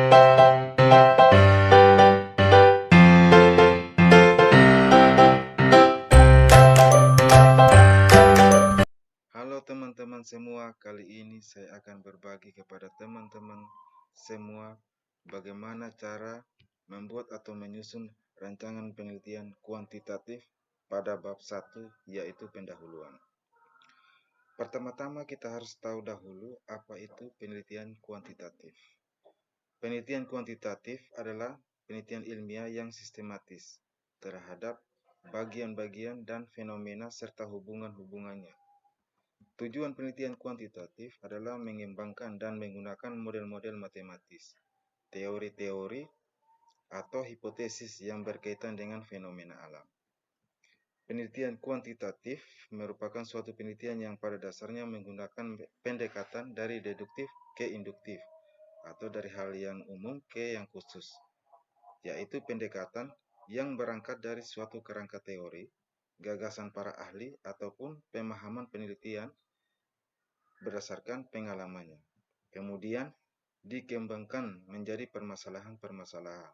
Halo teman-teman semua, kali ini saya akan berbagi kepada teman-teman semua bagaimana cara membuat atau menyusun rancangan penelitian kuantitatif pada bab 1, yaitu pendahuluan. Pertama-tama kita harus tahu dahulu apa itu penelitian kuantitatif. Penelitian kuantitatif adalah penelitian ilmiah yang sistematis terhadap bagian-bagian dan fenomena serta hubungan-hubungannya. Tujuan penelitian kuantitatif adalah mengembangkan dan menggunakan model-model matematis, teori-teori, atau hipotesis yang berkaitan dengan fenomena alam. Penelitian kuantitatif merupakan suatu penelitian yang pada dasarnya menggunakan pendekatan dari deduktif ke induktif, atau dari hal yang umum ke yang khusus, yaitu pendekatan yang berangkat dari suatu kerangka teori, gagasan para ahli, ataupun pemahaman penelitian berdasarkan pengalamannya. Kemudian dikembangkan menjadi permasalahan-permasalahan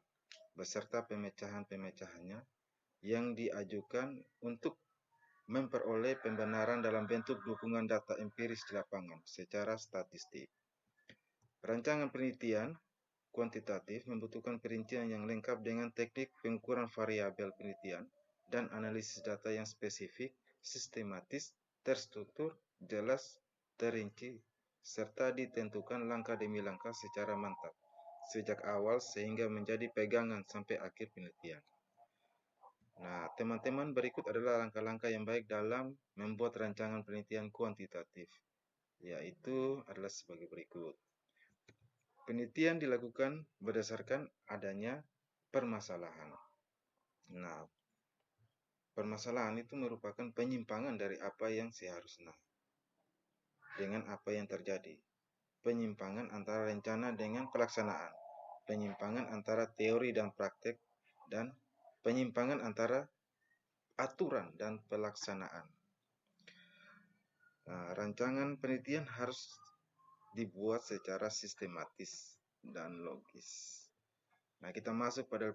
beserta pemecahan-pemecahannya yang diajukan untuk memperoleh pembenaran dalam bentuk dukungan data empiris di lapangan secara statistik. Rancangan penelitian kuantitatif membutuhkan perincian yang lengkap dengan teknik pengukuran variabel penelitian dan analisis data yang spesifik, sistematis, terstruktur, jelas, terinci, serta ditentukan langkah demi langkah secara mantap, sejak awal sehingga menjadi pegangan sampai akhir penelitian. Nah, teman-teman, berikut adalah langkah-langkah yang baik dalam membuat rancangan penelitian kuantitatif, yaitu adalah sebagai berikut. Penelitian dilakukan berdasarkan adanya permasalahan. Nah, permasalahan itu merupakan penyimpangan dari apa yang seharusnya dengan apa yang terjadi. Penyimpangan antara rencana dengan pelaksanaan. Penyimpangan antara teori dan praktek, dan penyimpangan antara aturan dan pelaksanaan. Nah, rancangan penelitian harus dibuat secara sistematis dan logis. Nah, kita masuk pada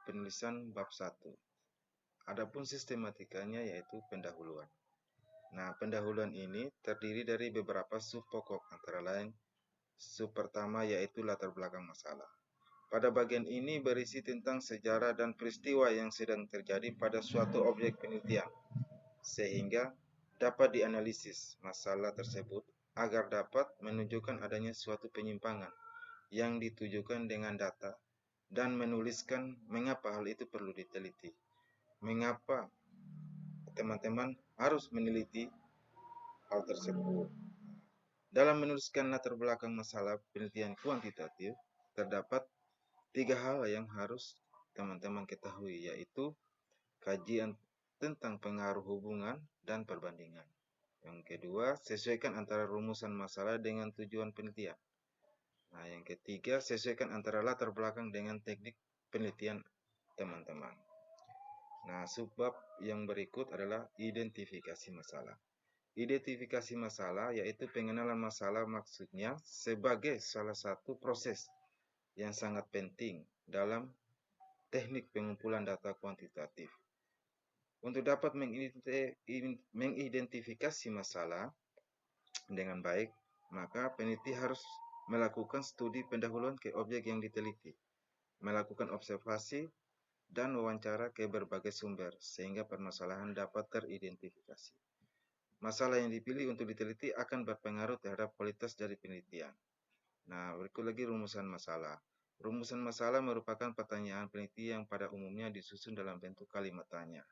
penulisan bab 1. Adapun sistematikanya yaitu pendahuluan. Nah, pendahuluan ini terdiri dari beberapa sub pokok, antara lain sub pertama yaitu latar belakang masalah. Pada bagian ini berisi tentang sejarah dan peristiwa yang sedang terjadi pada suatu objek penelitian, sehingga dapat dianalisis masalah tersebut agar dapat menunjukkan adanya suatu penyimpangan yang ditujukan dengan data dan menuliskan mengapa hal itu perlu diteliti. Mengapa teman-teman harus meneliti hal tersebut? Dalam menuliskan latar belakang masalah penelitian kuantitatif, terdapat 3 hal yang harus teman-teman ketahui, yaitu kajian tentang pengaruh hubungan dan perbandingan. Yang kedua, sesuaikan antara rumusan masalah dengan tujuan penelitian. Nah, yang ketiga, sesuaikan antara latar belakang dengan teknik penelitian teman-teman. Nah, subbab yang berikut adalah identifikasi masalah. Identifikasi masalah yaitu pengenalan masalah, maksudnya sebagai salah satu proses yang sangat penting dalam teknik pengumpulan data kuantitatif. Untuk dapat mengidentifikasi masalah dengan baik, maka peneliti harus melakukan studi pendahuluan ke objek yang diteliti, melakukan observasi dan wawancara ke berbagai sumber, sehingga permasalahan dapat teridentifikasi. Masalah yang dipilih untuk diteliti akan berpengaruh terhadap kualitas dari penelitian. Nah, berikut lagi rumusan masalah. Rumusan masalah merupakan pertanyaan peneliti yang pada umumnya disusun dalam bentuk kalimat tanya.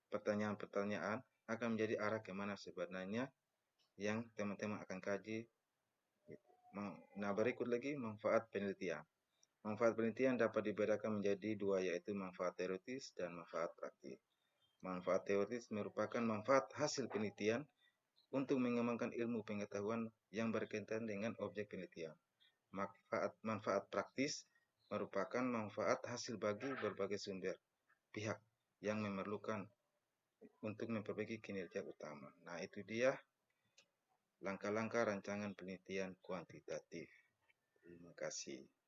Pertanyaan-pertanyaan akan menjadi arah kemana sebenarnya yang teman-teman akan kaji. Nah, berikut lagi manfaat penelitian. Manfaat penelitian dapat dibedakan menjadi 2, yaitu manfaat teoritis dan manfaat praktis. Manfaat teoritis merupakan manfaat hasil penelitian untuk mengembangkan ilmu pengetahuan yang berkaitan dengan objek penelitian. Manfaat praktis merupakan manfaat hasil bagi berbagai sumber pihak yang memerlukan untuk memperbaiki kinerja utama. Nah, itu dia langkah-langkah rancangan penelitian kuantitatif. Terima kasih.